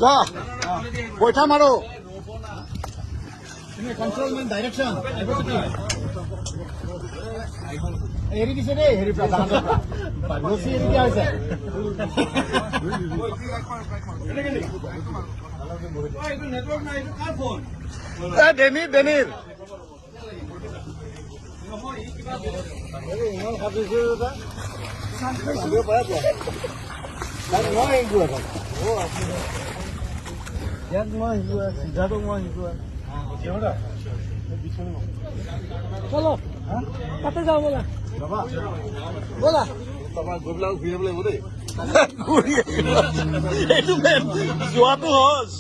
যা বৈঠা মাৰো কন্ট্ৰল মেন ডাইৰেকশ্যন এৰি দিছে দেই হেৰি পৰা ৰছী এৰি দিয়া হৈছে ডেনিৰ ইমান ভাবিছো মই শিকোৱা চিধাটো মই শিকোৱা চলো তাতে যাওঁ ব'লা ব'লা এইটো যোৱাটো সহজ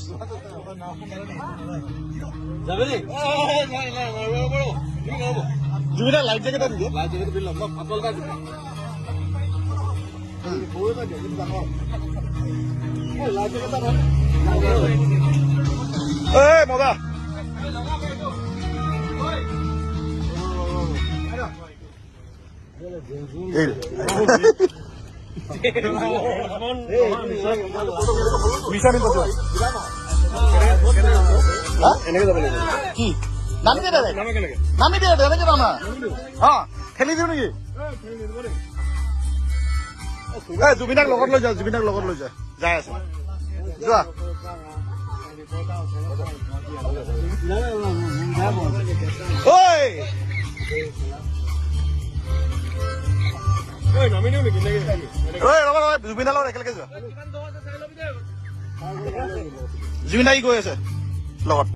জুবিনা লাইফ জেকেট এটা দিলে মজা এনেকে যাব লাগিব কি নামি দে নামি দে এনেকে নামা খেলি দিওঁ নেকি জুবিনাক লগত লৈ যা যাই আছে যোৱা জুবিনাৰ লগত একেলগে যোৱা জুবিনা কি গৈ আছে লগত